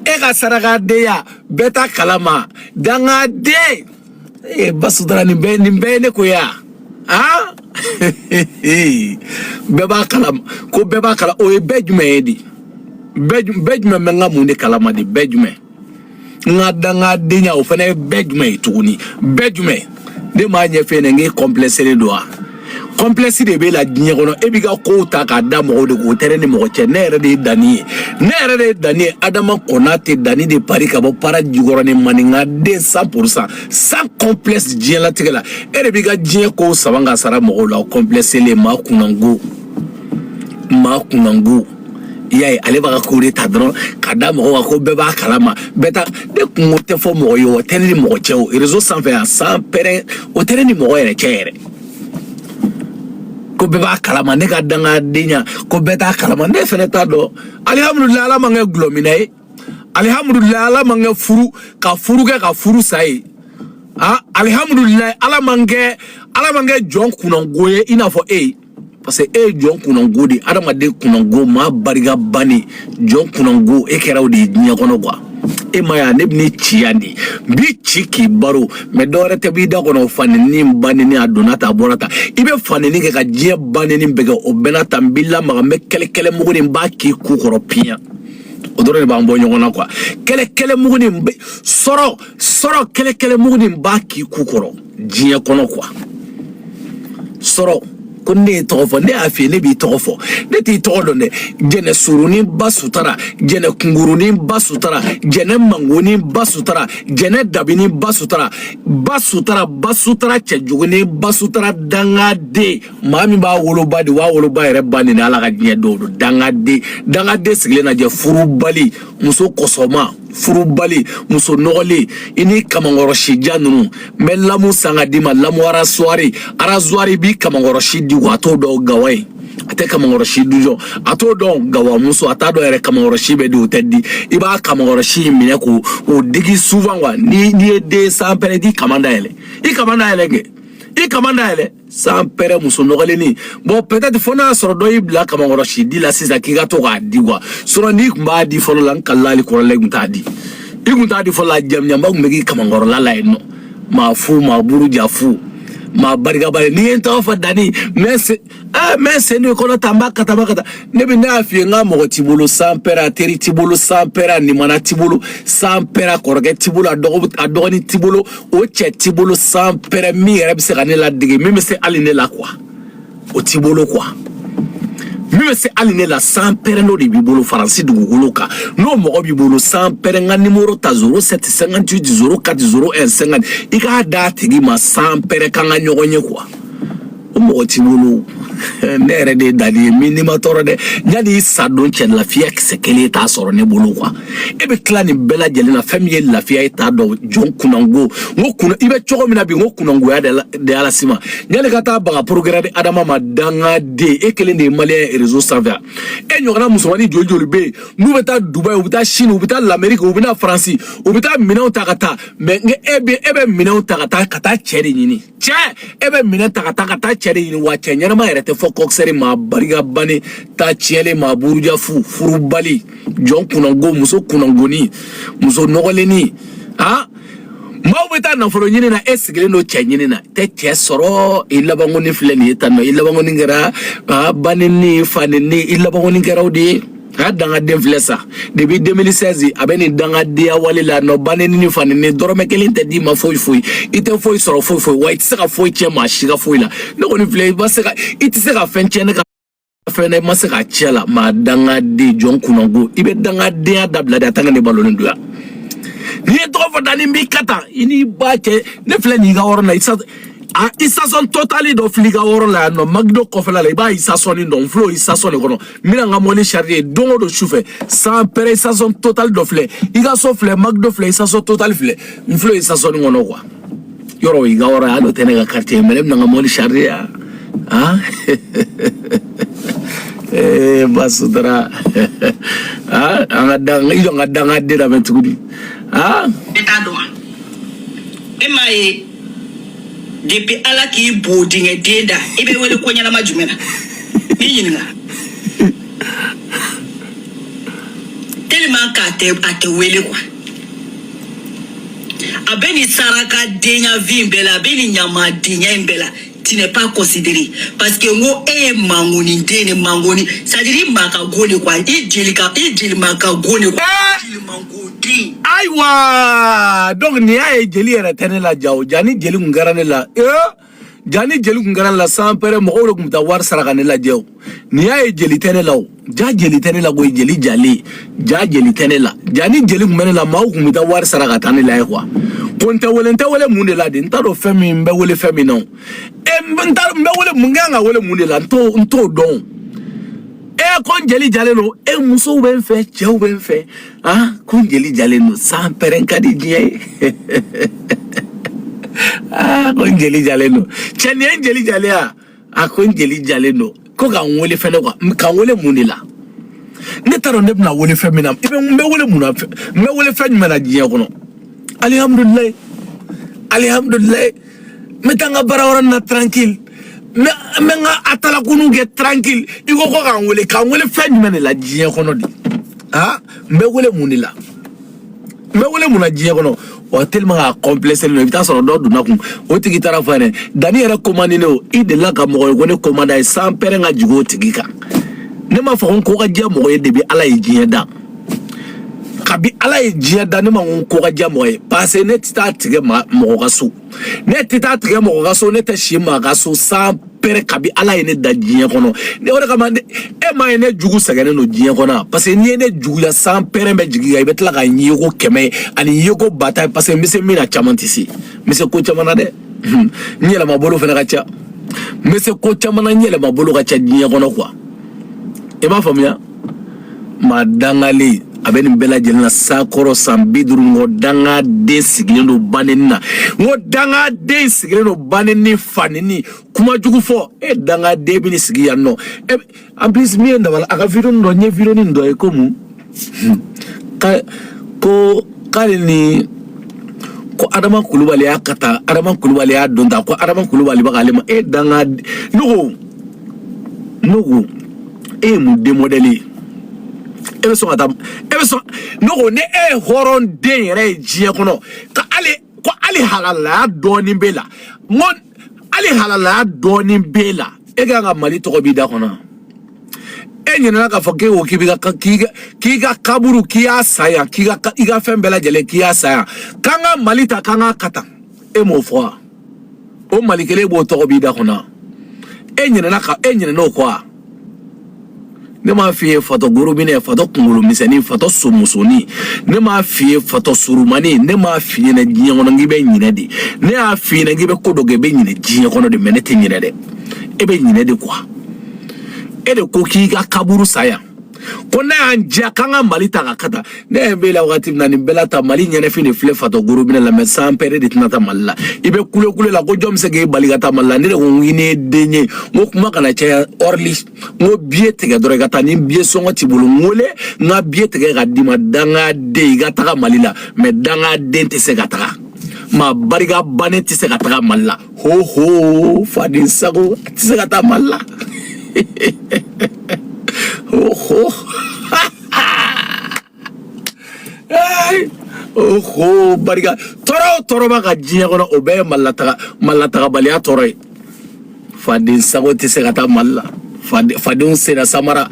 Ega saraka deya beta kalama danga de basudara nimbe ko ya ah beba kalama ko beba kala o bejume di bejume menga munde kalama di bejume nga de nya o fene bejume tuni bejume de ma nye fene ngi complexe le doa complexe de be la digne kono e biga ko ta ka da mo de ko tere ni mo che nere de dani adama konate dani de Paris ka bo para jugoro ni maninga de 100% sans complexe digne la tigela e biga digne ko sabanga sara mo la complexe le ma kunango yai ale ba ko re ta dron kada mo ko be ba kalama beta de ko te fo mo yo tere ni mo che o réseau sans faire sans pere o tere ni mo ere chere ko beba kalama ne ka danga dinya ko beta kalama ne fene ta do alhamdulillah ala mange glomine alhamdulillah ala mange furu sai alhamdulillah ala mange jon kunangoye ina fo parce que jon kunango di adama de kunango ma bariga bani jon kunango e keraw di nya kono kwa maya ne bni chiandi bi chiki baro me dore te bi da kono fanini banini adonata borata ibe fanini ke ka je banini bega obenata mbilla ma me kele muguni mbaki ku koropia odore ba mbonyo kona kwa kele muguni soro kele muguni mbaki ku koro jiya kono kwa soro konne tofo ne afi ne bi tofo ne ti todo ne jene suruni basutara jene kunguruni basutara jene manguni basutara jene dabini basutara chejuguni basutara danga de mami ba wolo badi wa wolo ba ere bani na ala ga nye dodo danga de sigle na je furu bali muso kosoma furu bali muso nogoli ini kamangoroshi janunu melamu sanga dima lamu arazwari bi kamangoroshi di wato do gawai ate kamangoroshi dujo ato do gawa muso atado ere kamangoroshi be di utedi iba kamangoroshi mine ko o digi souvent wa ni de sans pere di kamanda ele sans pere muso nogoleni bon peut-être fona soro do ibla kamangoroshi di la sisa kiga to ga di wa soro ni mba di folo lan kallali ko le gutadi igutadi fola jamnyamba ngegi kamangoro la eno mafu maburu jafu ma bariga bari ni ento fa dani mais ne ko tambaka ne bi na fi nga mo tibulu sans pere teri tibulu sans pere ni mana tibulu sans pere korge tibulu adogoni tibulu o che tibulu sans pere mi rebse kanela dige mi se aline la quoi o tibulu quoi mi se aline la sans pere no di bibulu faransi duguluka no mo bibulu sans pere nga numéro ta 0758 040150 ika da tigi ma sans pere kanga nyogonye quoi o mo tibulu nere de dali minima toro de nyadi sadon chen la fia kisekele ta soro ne bolo kwa ebe klani bela jelina famille la fia ta do jon kunango ngokuna ibe chogo mina bi ngokunango ya de ala sima nyale kata ba programme adama madanga de ekele de malien réseau savia nyogana musomani jojoli be nu beta Dubai ou beta Chine ou beta l'Amérique ou beta France ou beta minao takata mais ebe minao takata kata cheri nyini ebe minao takata cheri nyini wa chenyana ma te fo kokseri ma bariga bani ta chiele ma buruja furu bali jon kunango muso kunangoni muso nogoleni mawbeta na foro nyini na esigele no chenyini na te che soro ilabango ni fleni etano ilabango ni ngara bani ni fanini ilabango ni ngara odi danga dem flesa depuis 2016 abeni danga dia walila no bani ni fanini dorome kelinte di ma foi ite foi soro foi white saka foi chema shiga foi la no ni fle ba saka ite saka fenchene ka fene ma saka chela ma danga di jon kunango ibe danga dia dabla da tanga ne baloni duya ni to fo dani mi kata ini bache ne fle ni ga orna isa son totally do fliga orla no magdo ko fela le ba isa son no flow isa son ko mina nga moni charger dongo do choufe sans pere isa son total do fle iga so fle magdo fle isa so total fle flow isa son ngono kwa yoro iga ora ado tenega quartier melem nga moni charger basudra anga danga de da mentugudi etado emaye depuis ala ki bodinge deda ibe wele ko nyala majumena ni yinga tellement qu'à te wele quoi. Abeni saraka denya vimbela, abeni nyama denya imbela. Tu n'es pas considéré parce que ngo mangoni dene mangoni ça dit makagoni quoi il makagoni quoi il mangodi aywa donc ni ay jeli era tenela jaw jani jeli ngarane la jani jeli ngarane la sans pere mo ko kumta war saragane la jaw ni ay jeli tenela ja jeli tenela go jeli jali ja jeli tenela jani jeli menela ma ko kumta war saragane la quoi ponta wole munde la de ntado femi mbe wole femi non ntado mbe wole munganga wole munde la nto don kon jeli jale no muso ben fe chew ben fe kon jeli jale no sans perenka di die kon jeli jale no cheni jeli jale kon jeli jale no ko ga wole fe no ka wole munde la ne taro ne na wole femi na mbe wole muna mbe wole fe nyama die ko no alhamdulillah metanga barawara na tranquille menga atala kunu get tranquille iko ko kan wele fen men la jien kono di mbe wele munila mbe wele muna jien kono o tellement complexe le vita so do na ku o tigi tara fane dani era commande no ide la ka mo ko ne commande sans perenga jigo tigika ne ma fa ko ga jia mo ye debi ala yi jien da kabi ala ye jia dani ma ko ga jia mo ye parce ne tita tige mo ga so ne tita tige mo ga so ne te shima ga so sans pere kabi ala ye ne da jia kono ne ora ka mande ma ye ne jugu sagane no jia kono parce ni ne jugu ya sans pere be jigi ga betla ga nyi ko keme ani yego bata parce que mise mina chamantisi mise ko chamana de nyela mabolo fena ga cha mise ko chamana nyela mabolo ga cha jia kono quoi e ba famia madangali abeni bela jelna sakoro sambiduru ngodanga de sigleno banenna ngodanga de sigleno banenni fanini kuma jugu fo danga de bini sigiya no en plus mi ndawala aka video ndo nye video ni ndo ekomu ko kalini ko adama kulubali akata adama kulubali adonda ko adama kulubali bakalema danga nugo mu de modeli ebeso no ne horon de re jie kono ka ali halala doni bela mon ali halala doni bela ega nga mali to bi da kono nyina ka foke o kiga kaburu kiya saya kiga fembela jele kiya saya kanga malita kanga kata mo fo o mali kele bo to bi da kono nyina no kwa ne ma fiye fato gorobine fato kungulu miseni fato sumusoni ne ma fiye fato surumani ne ma fiye na jiyangono ngibe nyine di ne a fiye na ngibe kodoge be nyine jiyangono de menete nyine de ebe nyine de kwa ede koki ga kaburu saya kona anja kanga malita kata ne bela wakati nani bela ta mali nyane fini fle fato gorobine la medecin pere de tinata malla ibe kule la ko jom sege baliga ta malla ne ngine denye mo kuma kana cha orli mo biete ga dore gata ni bie songo tibulu ngole na biete ga dima danga de ga ta malila me danga dente se ga ta ma bariga baneti se ga ta malla ho fadin sago se ga ta malla bariga toro ba ga jiya kono obe malata balia toro fadin sago ti se gata malla fadin se na samara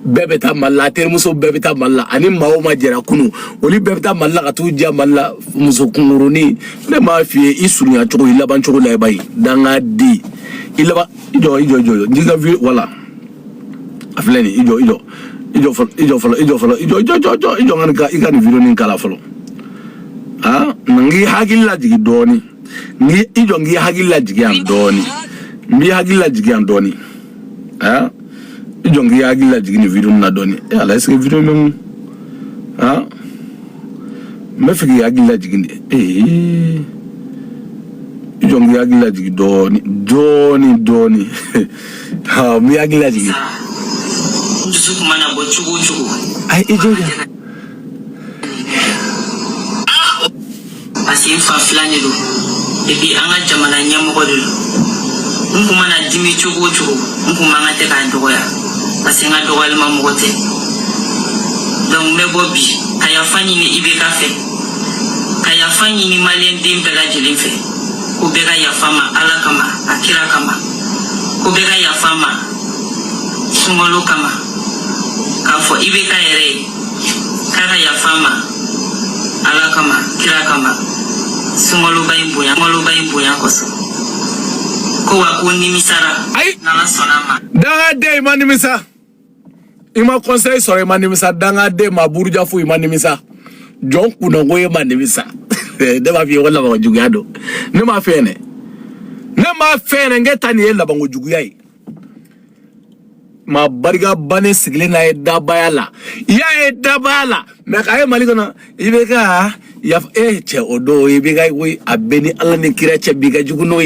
bebe ta malla ter muso bebe ta malla ani mawo ma jera kunu oli bebe ta malla ka tu ja malla muso kunuruni le ma fi isunya choko ilaban choko la bay danga di ilaba ijo ndiga vi wala afleni ijo ngani igani video ni kala folo ngi hagilla jigi doni ngi hagilla jigi am doni mbi hagilla jigi am doni ijo ngi hagilla jigi ni video na doni ala est-ce que video mem me figi hagilla jigi ijo ngi hagilla jigi doni mi hagilla jigi mana bo chugu ai ijoga asi fa flani do ebi anga jamana nyamo ko do kuma na dimi chugu kuma nga te ka doya asi nga do wal mamote donc me bobi kaya fani ni ibe ka fe kaya fani ni malen dim bela jeli fe ko bega ya fama ala kama akira kama ko bega ya fama sumolo kama ka fo ibe ka ere kara ya fama ala kama kira kama sumolo baimbuya koso ko wa ko nimisara na sonama danga de manimisa ima conseil sore manimisa danga de ma burja fu manimisa jon kuna ngoye manimisa de ba fi wala ba jugado ne ma fene ngeta ni la bango juguyai ma bariga bane sigle na dabayala ya dabayala me kay maligona ibeka ya che odo ibeka we abeni alla ni kira che biga juguno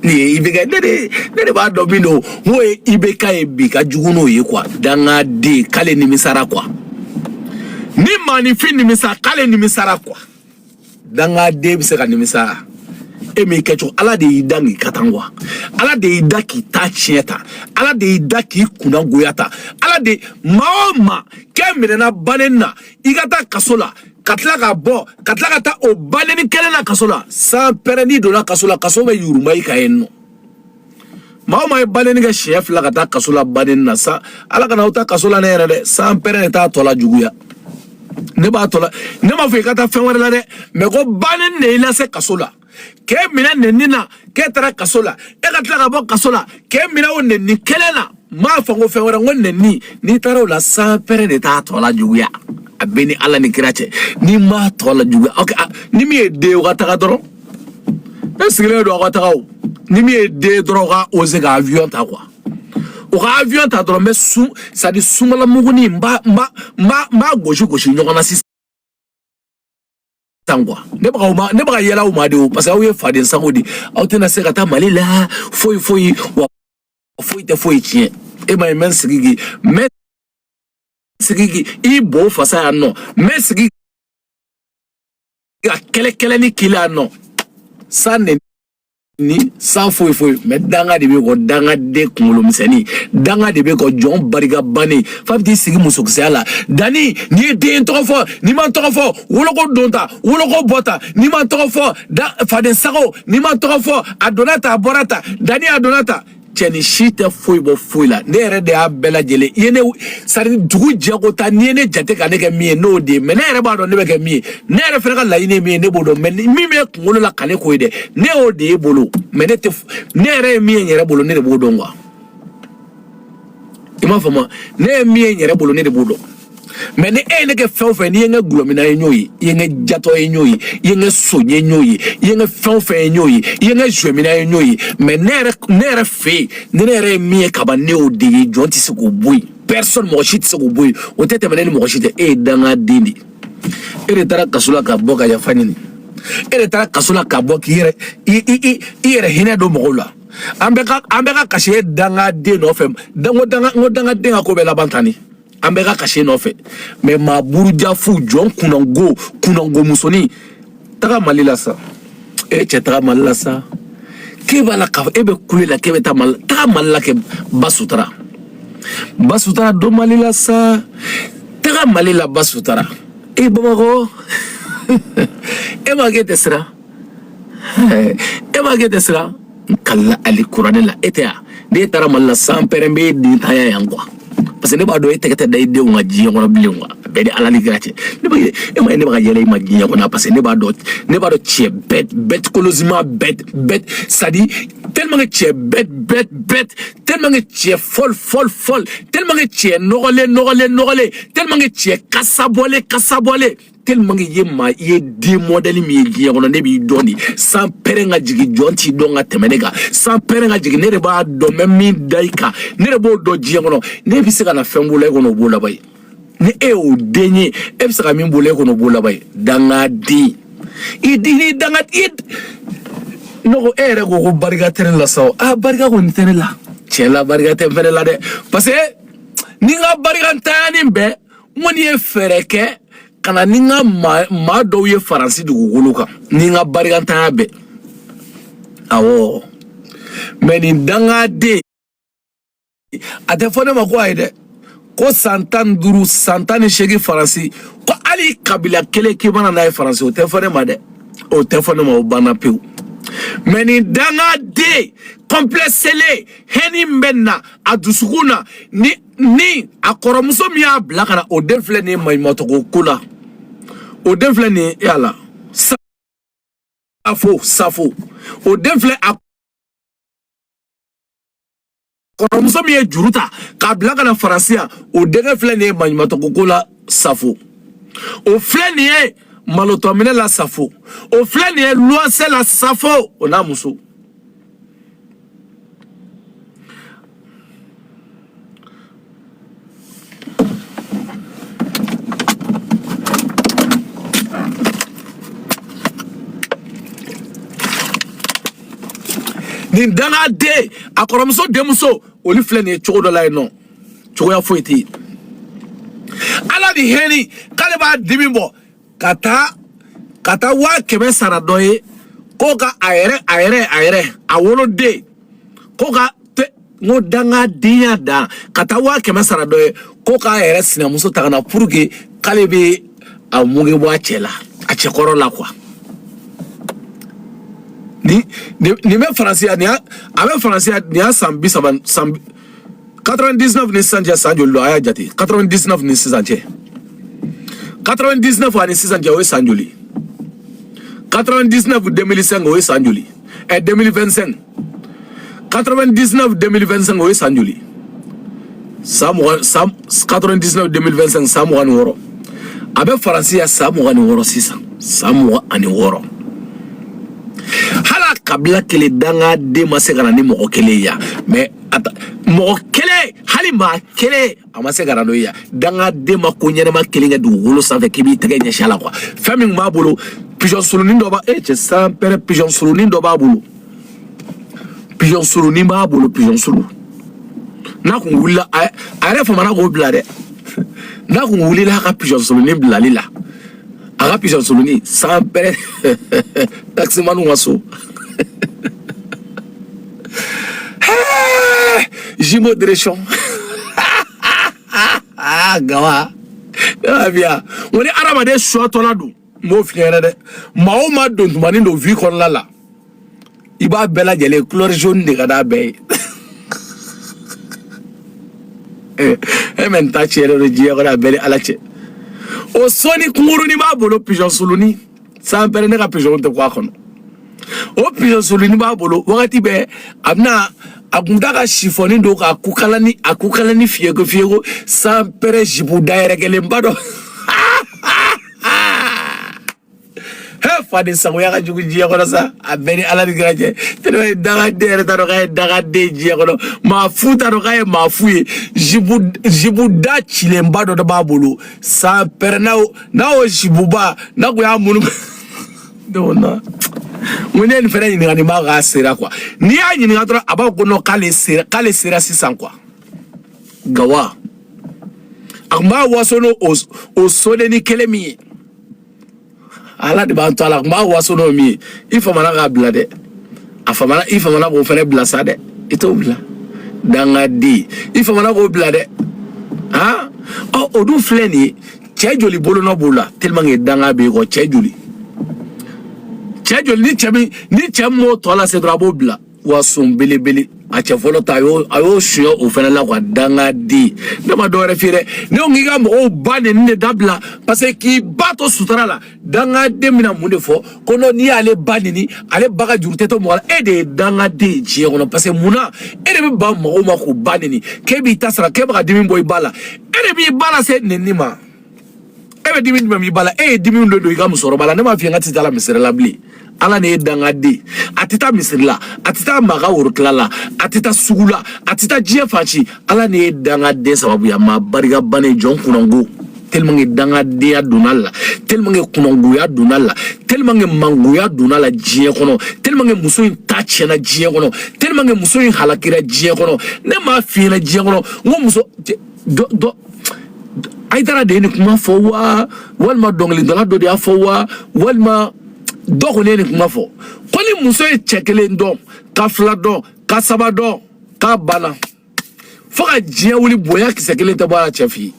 ni ibeka dede ba domino wo ibeka ibika juguno yi kwa danga de kale ni misara kwa ni manifi ni misara kale ni misara kwa danga de bisaka ni misara emi kecho ala de idangi katangwa ala de idaki ta chieta ala de idaki kuna goyata ala de maoma kemire na banena igata kasola katla ka bo katla ka ta o baneni kelena kasola sans pereni do la kasola kasobe yuruma ikaeno maoma e baneni ga chef la kata kasola banena sa ala kana uta kasola na yere sans pereni ta tola juguya ne ba tola ne ma fe kata fenwere la de me ko banen ne ila se kasola ke mina nenina ke tara kasola e ka tla ka bo kasola ke mina o nenni kelela ma fango fenwere ngon nenni ni tara la sans pereni ta tola juguya abeni ala ni kirache ni ma tola juguya okay ni mi de o kata doro esile do kata o ni mi de doro ka oze ga avion ta kwa o ka avion ta doro me su ça dit sumala muguni ma goshi nyona si tangwa ne ba yela o ma de o parce que o ye fadin sangodi o tena se kata malila foi wa foi te foi tien e ma men sigigi i bo fasa no men sigigi ga kele ni kila no sanne ni sans foi mais danga de be ko danga de kungolo miseni danga de be ko jon bariga bani fabdi sigi musoksala dani ni de ntofo ni man tofo woloko donta woloko bota ni man tofo da faden sago ni man tofo adonata borata dani adonata cheni shite foi la ne re de abela jele yene sari dugu jagota ni ne jate ka ne ke mi no de me ne re ba do ne be ke mi ne re fere la yine mi ne bodo me mi me kungolo la kale ko ide ne o de bolo me ne te ne re mi nyere bolo ne de bodo ngwa ima fama ne mi nyere bolo ne de bodo me ne ene ke fe ni nga glomina enyoyi yenge jato enyoyi yenge sonye enyoyi yenge fe enyoyi yenge jwemina enyoyi me nere fe nere mi kaba ne o de jonti se ko boy personne mo shit se ko boy o tete menene mo shit e danga dindi ere tara kasula ka boka ya fanini ere tara kasula ka boki ire hine do mogola ambeka kashe danga de no fem danga de ko bela bantani ambeka kashe no fe me ma burja fu jon kunango musoni taga malila sa e chetra malila sa ke bala ka ebe kulela ke beta mal taga malila ke basutara do malila sa taga malila basutara e bamago e magete sra kala ali kuranela etea de tara malila sa perembe di taya yangwa parce que ne ba do etekete dai de nga ji ngona bilingwa be de ala ni gratie ne ba yele ma ji ngona parce que ne ba do che bet colosima bet ça dit tellement que che bet tellement que che folle tellement que che nogole tellement que che kasabole tellement que yema ye di modèle mi ji ngona ne bi doni sans perenga jigi jonti donga temenega sans perenga jigi ne ba do même mi daika ne bo do ji ngona ne bi se kana fembule kono bola bay ne e o denye e bi se ka min bole kono bola bay danga di idini danga id no ere go bariga tere la so bariga ko tere la chela bariga tere la de parce que ni nga bariga tani be moni e fereke kana ninga ma do ye faransi du guluka ninga bariganta be awo meni danga de ate fone mako aide ko santan duru santan shegi faransi ko ali kabila kele ki bana na faransi o telefone ma de o telefone ma o bana peu meni danga de complexele heni mbenna adusukuna ni akoromuso mi abla kana o defle ni mai motoko kula o defle ni yala safo o defle akoromuso mi juruta kabla kana faransia o defle ni mai motoko kula safo o fle ni malotomine la safo o fle ni luase la safo ona muso ni danga de akoromuso demuso oli fle ni chogo la no chogo ya foiti ala di heni kale ba dimimbo kata wa kebe saradoye koka ayere awolo de koka te ngo danga dinya da kata wa kebe saradoye koka ayere sinamuso takana purge kale be amuge wa chela a chekoro la kwa ni me français ni avec français ni a sambi 99 ni sanje sanjo lo aya jati 99 ni sanje 99 ani sanje o sanjoli 99 2005 o sanjoli et 2025 99 2025 o sanjoli sam 99 2025 sam wani woro avec français ya sam wani woro 600 sam wani woro hala kabila kele danga de masegara ni moko kele ya mais moko kele hali ma kele amasegara no ya danga de makunyere ma kele nga du wolo sanfe kibi tege nya shala kwa fami ma bolo pigeon suluni ndo ba che sans pere pigeon suluni ndo ba bolo pigeon suluni ma bolo pigeon sulu na ku wula are fa mana go blade na ku wulila ka pigeon suluni blalila aga pigeon suluni sans pere taxi manu waso Jimo direction gawa bien on est arama de shotona du mo fiere de ma don mani do vi kon lala iba bela jele couleur jaune de kada be men ta chere de je ko da bele alache o soni kunguru ni ba bolo pigeon suluni sans pere ne ka pigeon te kwa kono o pigeon suluni ba bolo wakati be amna akundaka chifoni ndo akukalani fiego sans pere jibu daire gele mbado he fadi sango ya jugu jiya ko sa abeni ala di graje tele daga dere taro kay daga de jiya ko ma futa ro kay ma fuye jibu da chile mbado da babulu sans pere na o jibuba na ko ya munu dona mwenye fere ni ngani ma ga sera kwa ni anyi ni ngatro aba ko no kale sera 600 kwa gawa akma wasono o sode ni kelemi ala de banto ala akma wasono mi ifa mana ga blade afamana ifa mana go fere blasade ito bla danga di ifa mana go blade ha o du fleni chejoli bolo no bula tellement ngi danga be ko chejoli ni chamo tola se drabo bla wasum bele a chefolo tayo ayo shio o fena la kwa danga di ne ma dore fire ne ongiga mo bane ni dabla parce que bato sutra la danga de mina munde fo kono ni ale bane ni ale baga jurte to mo e de danga de je kono parce que muna e de ba mo ma ko bane ni kebi tasra keba dimi boy bala e de bi bala se nenima e be dimi mi bala e dimi ndo do iga musoro bala ne ma fi ngati tala misere labli ala ne danga de atita misirla atita maga urklala atita sugula atita jefachi ala ne danga de sababu ya ma bariga bane jon kunongo tellement ngi danga de adunala tellement ngi kunongo ya dunala tellement ngi mangu ya dunala jie kono tellement ngi muso ta chena jie kono tellement ngi muso halakira jie kono ne ma fi na jie kono ngo muso do aidara de ni kuma fo wa walma dongli dola do dia fo wa walma doko ne ni kuma fo koni muso e chekele ndo ka fla do ka saba do ka bana Faka diya wuli boya ki se kelen te bala chefi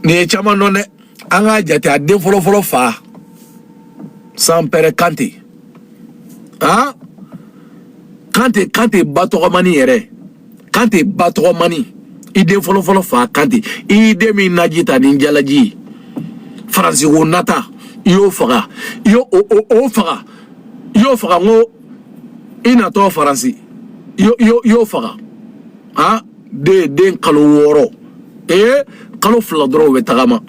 ni chama nonne anga jate a den folo fa sans pere Kanté Kanté bato mani yere Kanté bato mani ide folo fa Kanté ide mi najita ninjalaji Fransi wo nata yo faga yo faga ngo ina to Fransi yo faga de kalo woro kalo fula doro we tagama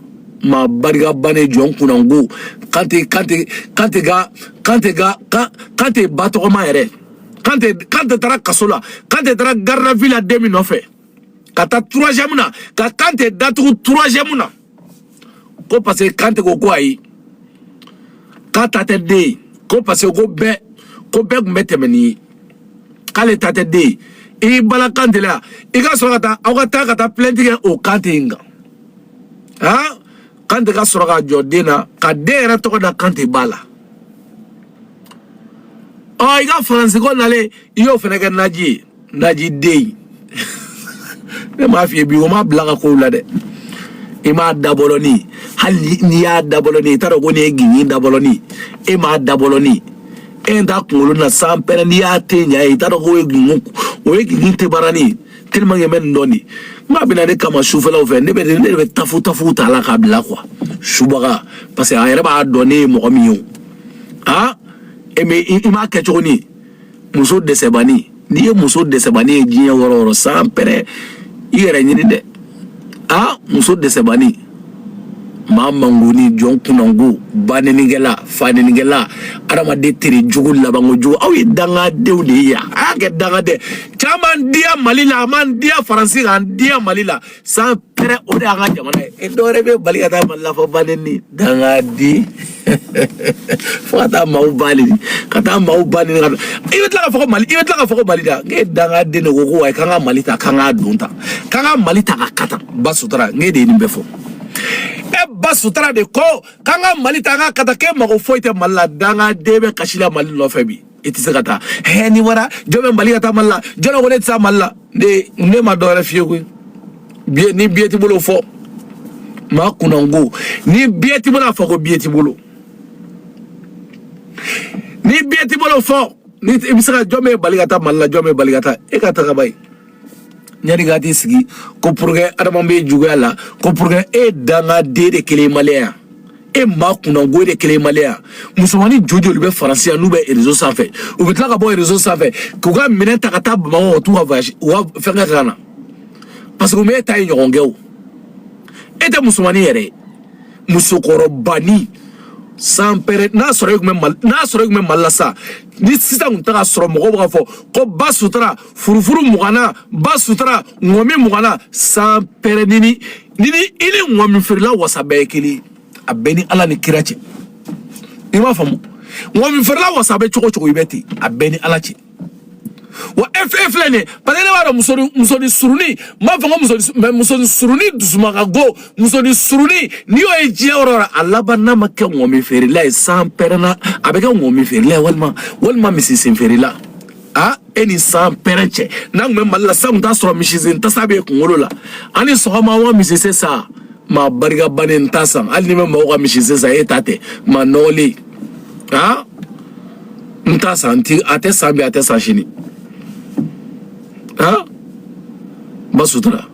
ma bariga bane jon kunango Kanté bato ma yere Kanté tara kasola Kanté tara garda villa 2009 kata 3e na ka Kanté datu 3e na ko parce que Kanté ko ayi ka tate de ko parce que ko be metemeni kale tate de I bala Kanté la I ka sɔrɔ ka taa plainte kɛ o Kanté nga Kanté ka sɔrɔ ka jɔ den na ka den yɛrɛ tɔgɔ da Kanté ba la I ka faransi ko nale I y'o fɛnɛ kɛ naji den ne m'a f'i ye bi o ma bila ka kow la dɛ I m'a dabɔlɔni hali n'i y'a dabɔlɔni I t'a dɔn ko nin ye gigin dabɔlɔni e m'a dabɔlɔni ta kunkolo na san pɛrɛn n'i y'a te ɲa ye I t'a dɔn ko o ye gigin te barani tellement que mɛ nɔni m'a bɛna ne kama sufɛlaw fɛ ne bɛ tafu ta la k'a bila quoi subaga parce que a yɛrɛ b'a dɔn ne ye mɔgɔ min ye o mais I m'a kɛ cogo ni muso dɛsɛbani n'i ye muso dɛsɛbani ye diɲɛ wɔrɔ san pɛrɛn I yɛrɛ ɲini dɛ muso dɛsɛbani maa mangoni jɔn kunango banenikɛla fanenikɛla adamaden tere jugu labanko jugu aw ye dangadenw de ye yan a y'a kɛ dangaden caman diya Mali la a man diya Faransi kan diya Mali la san pɛrɛ o de y'an ka jamana ye dɔwɛrɛ bɛ bali ka taa Mali la fɔ baneni dangaden fo ka taa maaw bani I bɛ tila ka fɔ ko Mali da n ye dangaden de ko ko ayi k'an ka Mali ta k'an ka don ta k'an ka Mali ta ka katan ba sutura n ye de ye nin bɛɛ fɔ ba sutura de ko k'an ka Mali ta ka kata k'e mago foyi tɛ Mali la dangaden bɛ kasi la Mali nɔfɛ bi I tɛ se ka taa ni wara jɔn bɛ Mali ka taa Mali la jɔn ko ne tɛ taa Mali la ne ma dɔwɛrɛ f'i ye koyi ni billet t'i bolo fɔ maa kunango ni billet t'i bolo a fɔ ko billet t'i bolo ni billet t'i bolo fɔ ni I bɛ se ka jɔn bɛ bali ka taa Mali la jɔn bɛ bali ka taa e ka taa ka ba ye ɲani ka t'i sigi ko pour que adama bɛ juguya la ko pour que e dangaden de kelen maliyɛn e maa kunango de kelen maliyɛn musomanin joli bɛ Faransi yan n'u bɛ réseau sanfɛ u bɛ tila ka bɔ réseau sanfɛ k'u ka minɛn ta ka taa Bamakɔ ka t'u ka voyage u ka fɛnkɛ ka na parce que u m'e ta ye ɲɔgɔn kɛ o e tɛ musomanin yɛrɛ musokɔrɔbani san pɛrɛ n'a sɔrɔ e kun bɛ Mali la sa ni sisan kun tɛ ka sɔrɔ mɔgɔw bɛ ka fɔ ko ba sutura furufuru mugana ba sutura ŋɔmi mugana san pɛrɛ ni ŋɔmi feerela wasa bɛɛ ye kelen a bɛɛ ni Ala ni kira cɛ I m'a faamu ŋɔmi feerela wasa bɛ cogo I bɛ ten a bɛɛ ni Ala cɛ wa filɛ nin ye parce que ne b'a dɔn musoni suruni n b'a fɔ ko musoni suruni dusumaka go musoni suruni n'i y'o ye diɲɛ yɔrɔ yɔrɔ a laban n'a ma kɛ ŋɔmi feerela ye san pɛrɛnna a bɛ kɛ ŋɔmi feerela ye walima misisen feerela e ni san pɛrɛn cɛ n'a kun bɛ Mali la san kun t'a sɔrɔ misisen tasa bɛ kunkolo la ani sɔgɔma an ka misisen san maa barika bannen n t'a san hali ni bɛ mɔgɔw ka misisen san e ta tɛ maa nɔgɔlen n t'a san a tɛ san bi a tɛ san sini ba sutura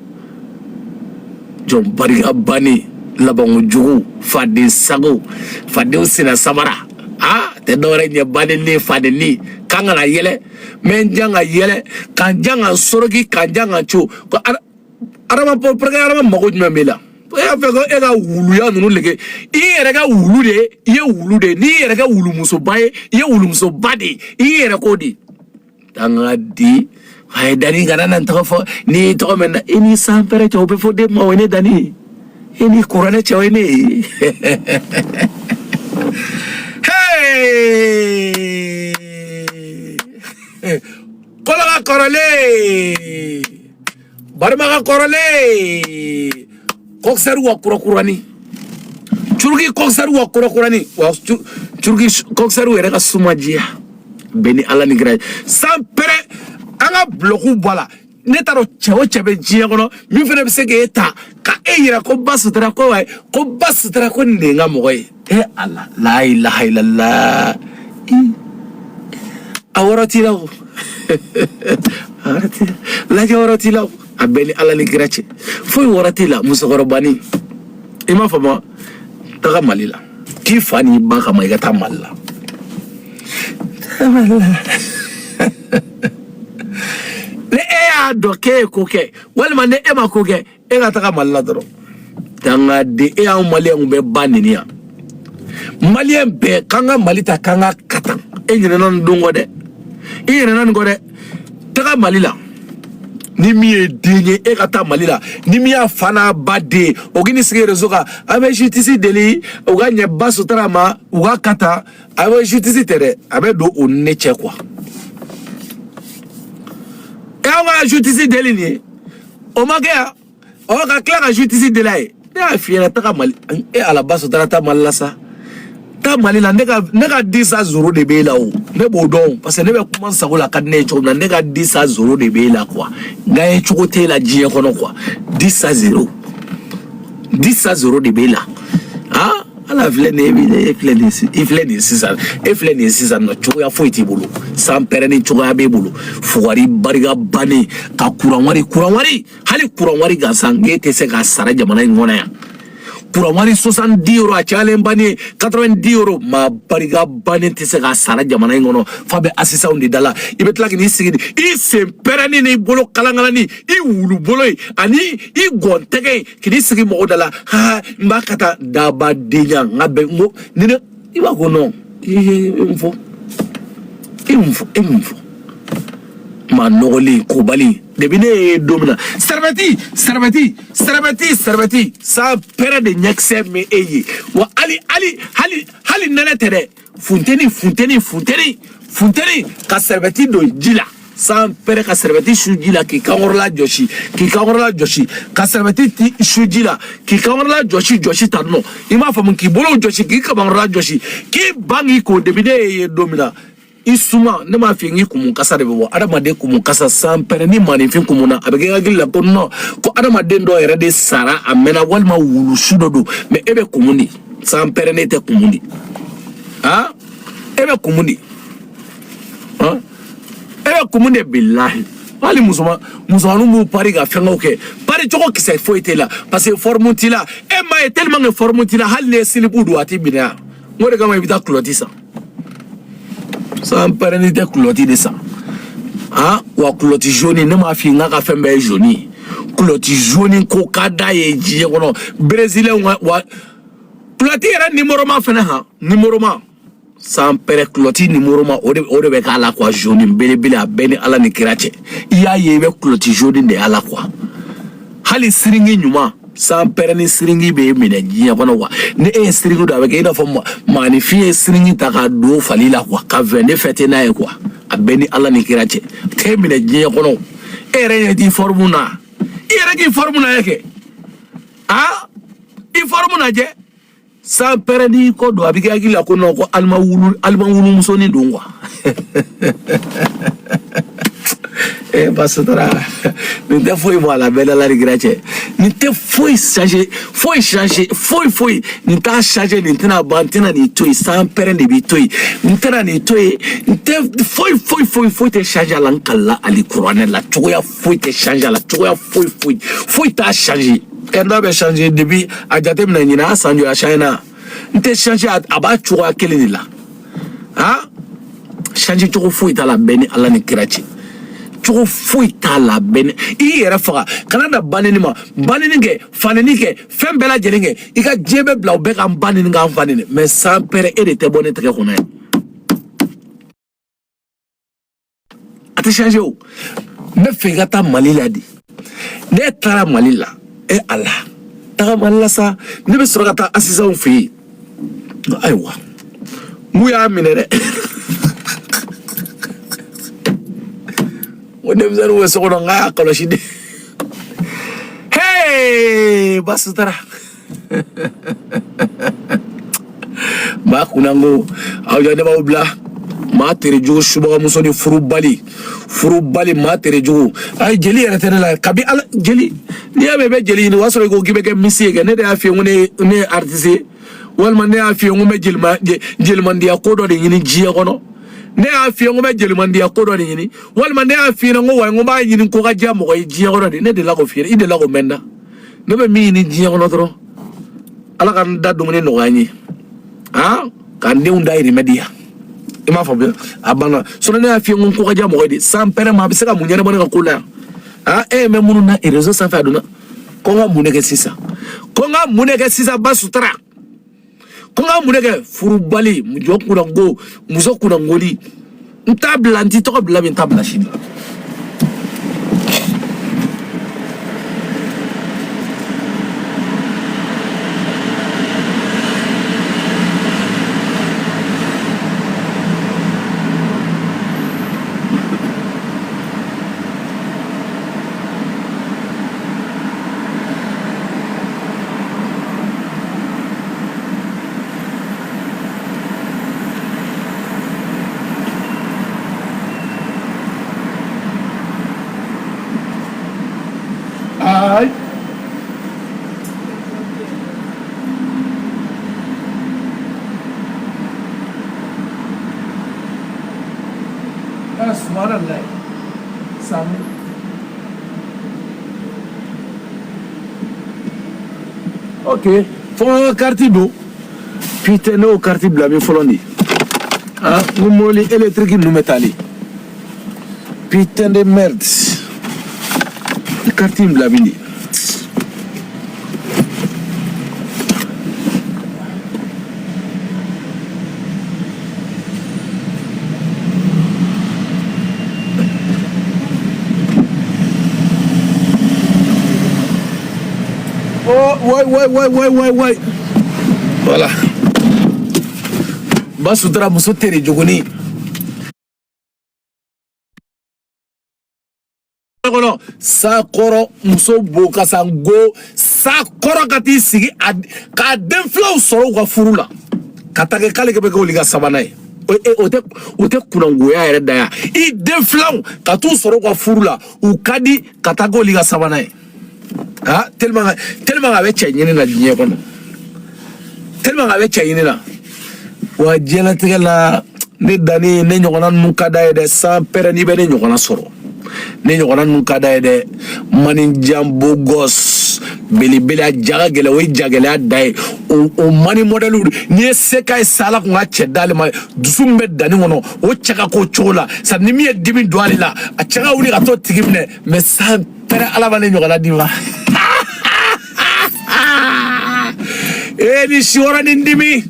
jɔn barika bannen labanko jugu faden sago fadenw sina samara tɛ dɔwɛrɛ ɲɛ bannen fadenni kan kana yɛlɛ mɛ jan ka yɛlɛ kan jan ka soroki kan jan ka co ko adama mago jumɛn b'e la e y'a fɛ ko e ka wuluya ninnu lege I yɛrɛ ka wulu de I ye wulu de n'i yɛrɛ ka wulumusoba ye I ye wulumusoba de I yɛrɛ ko de dangaden a ye dani kana na n tɔgɔ fɔ n'i tɔgɔ mɛn na I ni san pɛrɛ cɛ o bɛ fɔ den ma o ye ne dani I ni kuranɛ cɛ o ye ne ye kɔlɔka kɔrɔlen barimaka kɔrɔlen kɔkisɛri wa kurakurani curuki kɔkisɛri wa kurakurani wa curuki kɔkisɛri yɛrɛ ka suma diya bɛɛ ni Ala ni kira san pɛrɛ anga bloku bala ne taro chewo chebe jiyagono mi fene bise ke eta ka eyira ko basutra ko way ko basutra ko nenga moy Allah la ilaha illallah awrati law la jawrati law abeli ala ni grache foi warati la musagorobani ima fama taga malila ki fani baka mai gata malla le e doke koke wal man e ma koke e ga taga malla doro tanga de e a malien be baninia malien be kanga malita kanga katan e nyina non dungo de e nyina non gode taga malila ni mi e dinye e kata malila ni mi a fana bade ogini sige rezoka ame jutisi deli oganye baso tarama uga kata ame jutisi tere ame do onneche kwa e aga jutisi deli ni o magea o ga klara jutisi delay e a fiera taka mali e ala baso tarata malasa ta malila nega 10 zoro de bela o ne bodon parce que ne be commence à la cadne cho na nega 10 zoro de bela quoi gaye chokote la jie kono quoi 10 zoro de bela ah ala vlene bi iflene sisa no cho ya foiti bulu sam pereni cho ya be bulu fuwari bariga bani ka kuranwari hali kuranwari ga sange se ga sara jamana ngona ya kuramari 70 euro a chalen bani 90 euro ma bariga bani tese ga sara jamana ngono fabe asisa undi dala ibetla kini sigidi I semperani ni bolo kalangalani I wulu bolo ani I gontege kini sigi mo dala ha mbakata daba dinya ngabe mo nina iba gono info manoli kubali debine domina serveti sa pere de nyekse me eye wa ali nana tere funteni ka serveti do jila sa pere ka serveti shujila ki kangorla joshi ka serveti ti shujila ki kangorla joshi tanno ima famun ki bolo joshi ki kangorla joshi ki bangi ko debine eye domina isuma ne ma fi ngi kumun kasa de bo adamade kumun kasa sam pereni manifin kumuna abege agilla ko no ko adamade ndo ere de sara amena walma wulu sudodo me ebe kumuni sam pereni te kumuni ha ebe kumuni billahi ali musuma mu pari ga fengo ke pari joko kise foite la parce que formutila e ma e tellement formutila halle silibudu ati bina ngore ga ma bita klotisa sans pérennité clôti de ça ah wa clôti jaune ne ma fi nga ka fembe jaune clôti jaune ko kada ye ji kono brésilien wa clôti era numéro ma fena ha numéro ma sans péré clôti numéro ma ode be kala kwa jaune bele a beni ala ni kirache iya ye be clôti jaune de ala kwa hali siringi nyuma sans pereni siringi be mine jiya kono wa ne e siringi do abeke ida fo magnifier siringi taka do falila kwa ka vende fete na e kwa abeni ala ni kirache te mine jiya kono ere di formuna yake ah I formuna je sans pereni ko do abeke agila kono ko alma wulu musoni dungwa e basotara ni te foi voilà bela la regrette ni te foi changer ni ta changer ni tena bantina ni toi sans pere ni bitoi ni tena ni toi ni te foi te changer lankala ali couronne la toya foi te changer la toya foi ta changer enda be changer depuis ajatem na nyina sanjo ya china ni te changer aba toya kelini la ha changer to foi ta la beni ala ni kirachi to foi ta la beni I era faga kanada banini ma banini ke fanini ke fembela jelinge ika jebe bla be kan banini ga fanini mais sans pere et te bonne te kona ati changer o me fegata malila di ne tara malila e ala tara malila sa ne be sorata asisa on fi aywa mu ya minere wone mzaro weso ko nga kaloshide hey basutara ba kunango awja ne ba obla ma tere jugu subaga musoni furubali ma tere jugu ay jeli yere tere la kabi ala jeli ni abe jeli ni wasoro ko gibe ke misiye ne da afi ne artiste wal man ne afi ngume jilma ndia ko do de ni jiya kono ne afi ngume jilma ndia ko do de ni wal man ne afi ngo wa ngoma yini ko ga jamo ko jiya kono de ne de la ko fiere ide la ko menda ne be mi ni jiya kono tro ala kan da dum ne no gani ha kan de unda iri media ima fabio abana so ne afi ngo ko ga jamo ko de sam pere ma bisaka munyane bana ko la ha me munu na rezo sa fa duna ko nga muneke sisa basutra konga muneke furubali mujokuna ngo muzokuna ngoli ntabla nti to bla bin tabla shini ay subhanallah sami ok fo carte do putain no carte blami folondi ah ngomoli électrique no métalli putain de merde carte blami ouais. Voilà. Basudra muso tere jogoni. Kono sakoro muso boka sango sakoro kati sigi ka denflaw soro ka furula. Katake kale ke be ko liga sabana e. Ote kunangoya yere daya. I denflaw ka tu soro ka furula u kadi katako liga sabana e. Ah, tellement avec Tchayini na digne kono. Tellement avec Tchayini na. Wa jena tegala ne dani ne nyokona nukada de sans pere ni be ne nyokona soro. Ne nyokona nukada de manin jambo gos beli jaga gele we jagela dai o mani modelu ni seka sala ko ngache dal ma dusumbe dani ngono o chaka ko chola sa ni mi dimi doali la a chaka uli ka to tigimne mais sans pere ala bane nyokona diwa. Eni shiora nindimi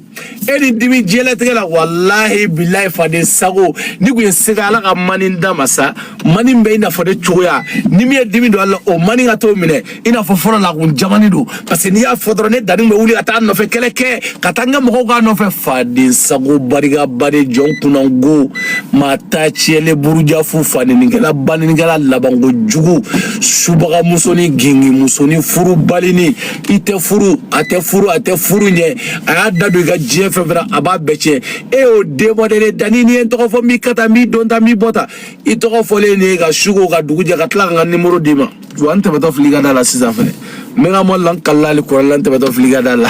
jela tegela wallahi billahi fade sago ni ku yesega ala ka maninda masa manin be ina fade choya ni mi dimi do alla o mani ngato mine ina fo fora la kun jamani do parce que ni ya fodro ne dani me wuli ata no fe keleke katanga mo ko no fe fade sago bariga bari jonkuna go mata chele buruja fu fane ngela bani ngela labango jugu subaga musoni gingi musoni furu balini ite furu ate furu nye aya dadu ga jef aba beche e o demodele dani ni en fo mi kata mi donta mi bota i to fo le ne ga shugo ga dugu ja ga tla ga numéro dima wante beto fliga dala sisa fele me ga mo lan kallali ko lan te beto fliga dala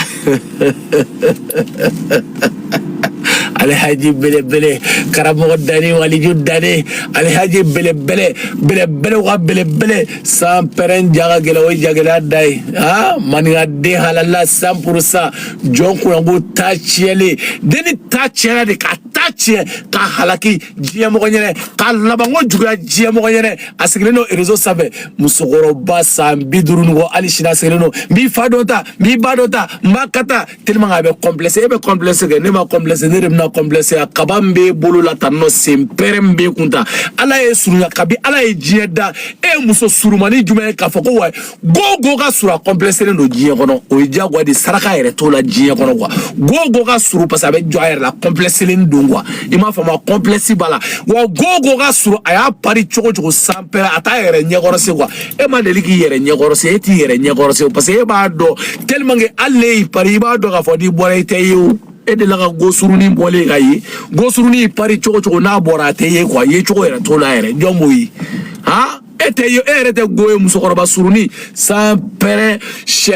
alhaji bele karamo dani waliju dani alhaji bele wa bele sam peren jaga gele o jagela dai ha maniga de halala 100% jonku ngo tachiele deni tachiele de ka tachie ka halaki jiemo nyene ka labango juga jiemo nyene asigleno rezo sabe musogoro ba sam biduru ngo alishina asigleno mi fadota mi badota makata tellement abe complexe ke ne ma complexe ne remna complexe akabambe bolo la tanno semperembe kunta ala e surunya kabi ala e jieda e muso surumani jume ka foko wa gogo ga sura complexe ne no jie kono o jagwa di saraka ere to la jie kono kwa gogo ga suru pasa be jo ere la complexe le ndongwa ima fama complexe bala wa gogo ga suru aya pari choko sampera ata ere nyegoro se kwa e mandeliki ere nyegoro se eti ere nyegoro se pasa e ba do tellement que alle pari ba do ga fodi bore te yu e de la ka gosuruni bole ga yi gosuruni pari chogo na borate ye kwa ye chogo era to la ere jomoyi ha ete yo ere te goye musokoroba suruni sans pere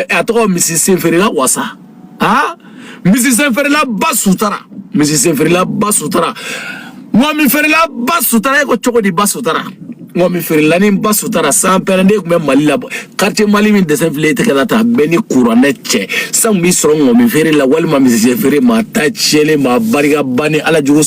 ato misi senferila wasa ha misi senferila basutara misi senferila basutara Mwami ferila basutara ko chogo di basutara Mwami ferila ni basutara sans pere ne kuma Mali la quartier Mali min desenflé te kala ta beni courant che sang mi soro mwami ferila walma misi senfere ma ta chele ma bariga bani ala jugo